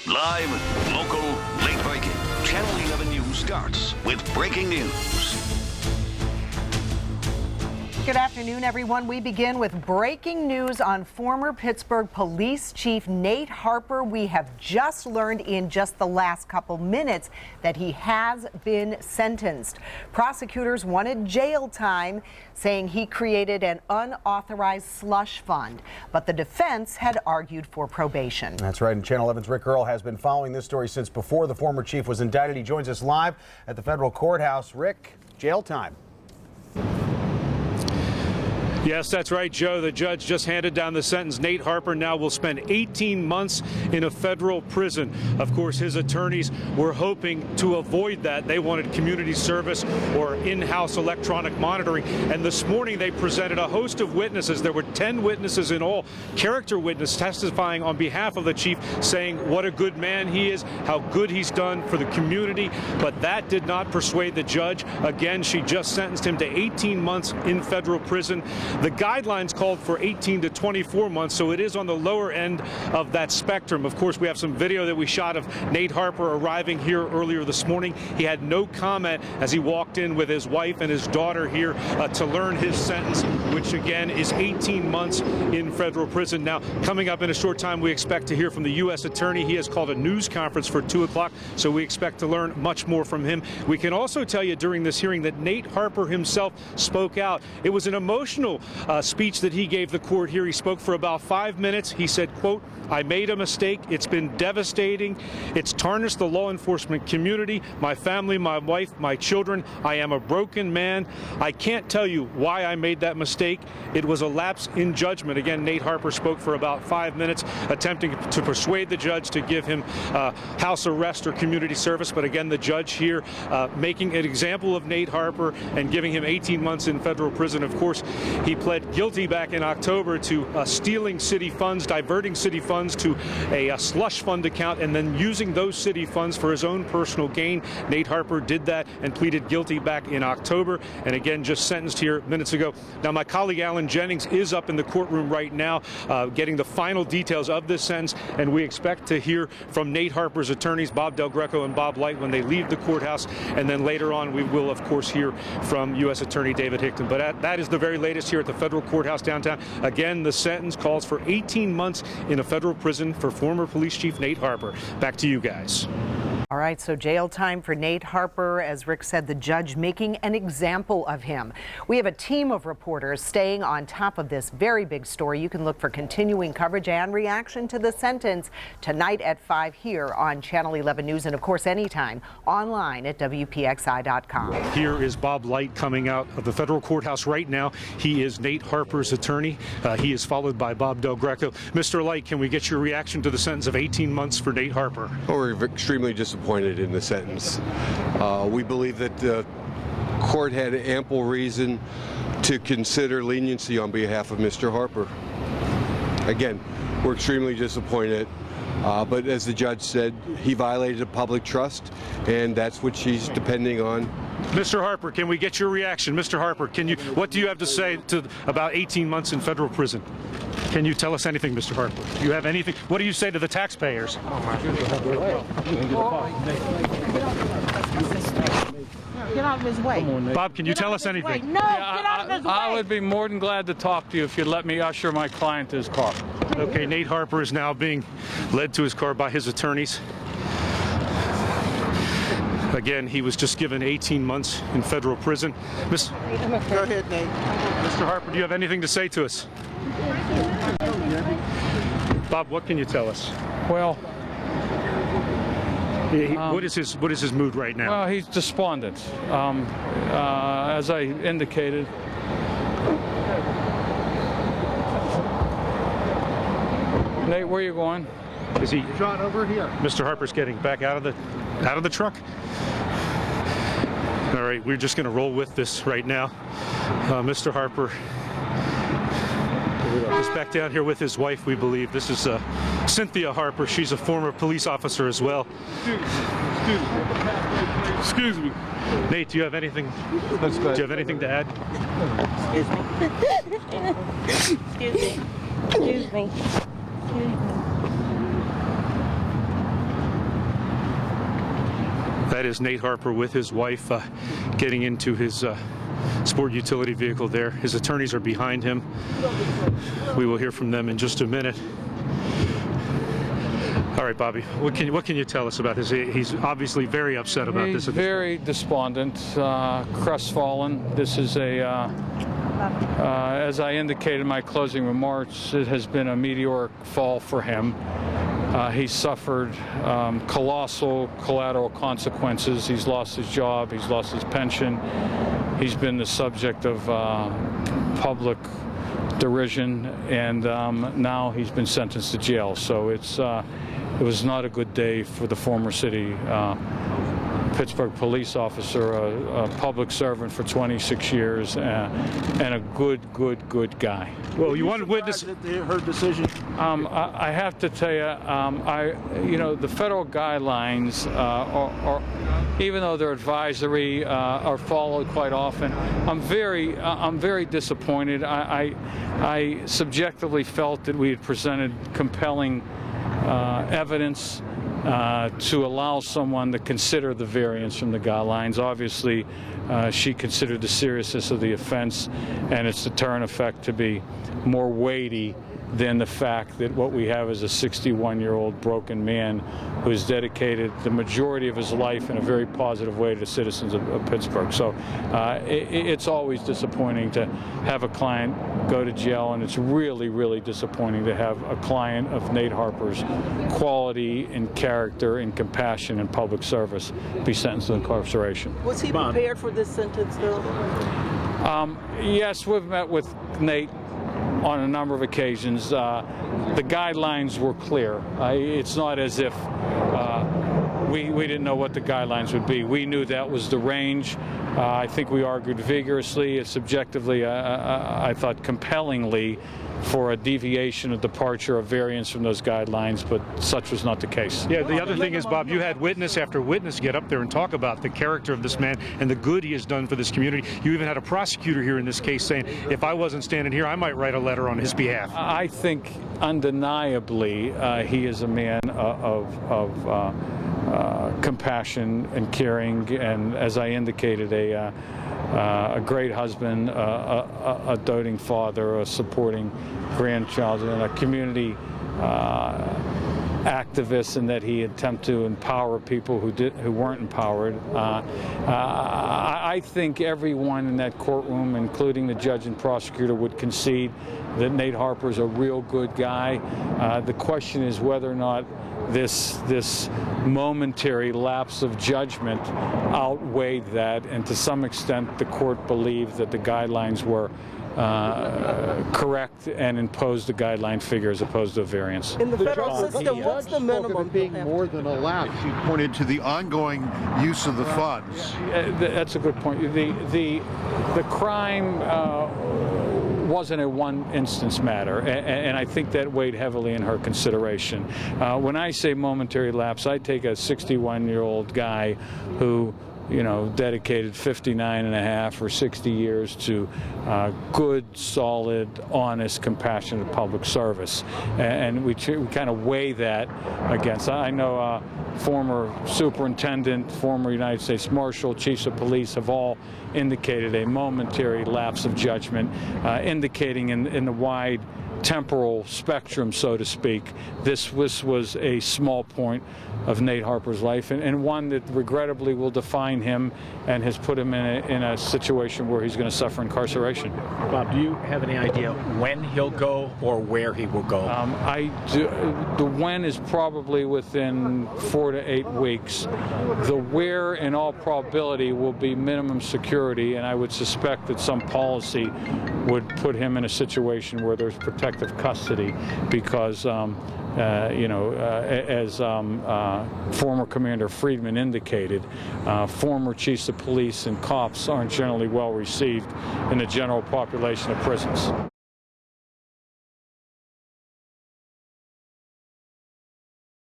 Live, local, late breaking. Channel 11 News starts with breaking news. Good afternoon, everyone. We begin with breaking news on former Pittsburgh Police Chief Nate Harper. We have just learned in just the last couple minutes that he has been sentenced. Prosecutors wanted jail time, saying he created an unauthorized slush fund, but the defense had argued for probation. That's right, and Channel 11's Rick Earl has been following this story since before the former chief was indicted. He joins us live at the federal courthouse. Rick, jail time. Yes, that's right, Joe. The judge just handed down the sentence. Nate Harper now will spend 18 months in a federal prison. Of course, his attorneys were hoping to avoid that. They wanted community service or in-house electronic monitoring. And this morning they presented a host of witnesses. There were 10 witnesses in all, character witnesses testifying on behalf of the chief, saying what a good man he is, how good he's done for the community. But that did not persuade the judge. Again, she just sentenced him to 18 months in federal prison. The guidelines called for 18 to 24 months, so it is on the lower end of that spectrum. Of course, we have some video that we shot of Nate Harper arriving here earlier this morning. He had no comment as he walked in with his wife and his daughter here to learn his sentence, which again is 18 months in federal prison. Now, coming up in a short time, we expect to hear from the U.S. Attorney. He has called a news conference for 2 o'clock, so we expect to learn much more from him. We can also tell you during this hearing that Nate Harper himself spoke out. It was an emotional speech that he gave the court here. He spoke for about 5 minutes. He said, quote, "I made a mistake. It's been devastating. It's tarnished the law enforcement community, my family, my wife, my children. I am a broken man. I can't tell you why I made that mistake. It was a lapse in judgment." Again, Nate Harper spoke for about 5 minutes, attempting to persuade the judge to give him house arrest or community service. But again, the judge here making an example of Nate Harper and giving him 18 months in federal prison. Of course, he pled guilty back in October to stealing city funds, diverting city funds to a slush fund account, and then using those city funds for his own personal gain. Nate Harper did that and pleaded guilty back in October, and again just sentenced here minutes ago. Now, my colleague Alan Jennings is up in the courtroom right now getting the final details of this sentence, and we expect to hear from Nate Harper's attorneys, Bob Del Greco and Bob Light, when they leave the courthouse, and then later on we will, of course, hear from U.S. Attorney David Hickton. But that is the very latest here at the federal courthouse downtown. Again, the sentence calls for 18 months in a federal prison for former police chief Nate Harper. Back to you guys. All right, so jail time for Nate Harper. As Rick said, the judge making an example of him. We have a team of reporters staying on top of this very big story. You can look for continuing coverage and reaction to the sentence tonight at 5 here on Channel 11 News, and of course anytime online at WPXI.com. Here is Bob Light coming out of the federal courthouse right now. He is Nate Harper's attorney. He is followed by Bob Del Greco. Mr. Light, can we get your reaction to the sentence of 18 months for Nate Harper? Well, we're extremely disappointed in the sentence. We believe that the court had ample reason to consider leniency on behalf of Mr. Harper. Again, we're extremely disappointed, but as the judge said, he violated a public trust, and that's what she's depending on. Mr. Harper, can we get your reaction? Mr. Harper, what do you have to say about 18 months in federal prison? Can you tell us anything, Mr. Harper? Do you have anything? What do you say to the taxpayers? Get out of his way. Bob, can you tell us anything? No, get out of his way. I would be more than glad to talk to you if you'd let me usher my client to his car. Okay, Nate Harper is now being led to his car by his attorneys. Again, he was just given 18 months in federal prison. Go ahead, Nate. Mr. Harper, do you have anything to say to us? Bob, what can you tell us? Well, what is his mood right now? well, he's despondent. As I indicated, Nate, where are you going? Is he? John, over here. Mr. Harper's getting back out of the truck. All right, we're just going to roll with this right now. Mr. Harper is back down here with his wife, we believe. This is Cynthia Harper. She's a former police officer as well. Excuse me. Nate, do you have anything? Do you have anything to add? Excuse me. Excuse me. Excuse me. That is Nate Harper with his wife getting into his sport utility vehicle there. His attorneys are behind him. We will hear from them in just a minute. All right, Bobby, what can you tell us about this? He's obviously very upset about this. He's very despondent, crestfallen. This is as I indicated in my closing remarks, it has been a meteoric fall for him. He's suffered colossal collateral consequences. He's lost his job, he's lost his pension. He's been the subject of public derision, and now he's been sentenced to jail. So it was not a good day for the former city Pittsburgh police officer, a public servant for 26 years, and a good guy. Well, you wanted witness Her decision. I have to tell you, the federal guidelines are, even though they're advisory, are followed quite often. I'm very disappointed. I subjectively felt that we had presented compelling evidence to allow someone to consider the variance from the guidelines. Obviously, she considered the seriousness of the offense and its deterrent effect to be more weighty than the fact that what we have is a 61-year-old broken man who has dedicated the majority of his life in a very positive way to the citizens of Pittsburgh. So it's always disappointing to have a client go to jail, and it's really disappointing to have a client of Nate Harper's quality and character and compassion and public service be sentenced to incarceration. Was he prepared for this sentence, though? Yes, we've met with Nate on a number of occasions. The guidelines were clear. It's not as if we didn't know what the guidelines would be. We knew that was the range. I think we argued vigorously, subjectively, I thought compellingly, for a deviation, a departure, a variance from those guidelines, but such was not the case. Yeah, the other thing is, Bob, you had witness after witness get up there and talk about the character of this man and the good he has done for this community. You even had a prosecutor here in this case saying, if I wasn't standing here, I might write a letter on his behalf. I think undeniably he is a man of compassion and caring, and as I indicated, a great husband, a doting father, a supporting grandchild, and a community activist, in that he attempted to empower people who weren't empowered. I think everyone in that courtroom, including the judge and prosecutor, would concede that Nate Harper is a real good guy. The question is whether or not this momentary lapse of judgment outweighed that, and to some extent the court believed that the guidelines were correct and imposed the guideline figure as opposed to a variance. In the federal system, what's the minimum? Being more than a lapse. You pointed to the ongoing use of the funds. That's a good point. The crime wasn't a one-instance matter, and I think that weighed heavily in her consideration. When I say momentary lapse, I take a 61-year-old guy who, dedicated 59 and a half or 60 years to good, solid, honest, compassionate public service. And we kind of weigh that against. I know former superintendent, former United States Marshal, chiefs of police have all indicated a momentary lapse of judgment, indicating in the wide temporal spectrum, so to speak, this was a small point of Nate Harper's life, and one that regrettably will define him and has put him in a situation where he's going to suffer incarceration. Bob, do you have any idea when he'll go or where he will go? I do. The when is probably within 4 to 8 weeks. The where, in all probability, will be minimum security, and I would suspect that some policy would put him in a situation where there's protective custody, because as former Commander Friedman indicated, former chiefs of police and cops aren't generally well received in the general population of prisons.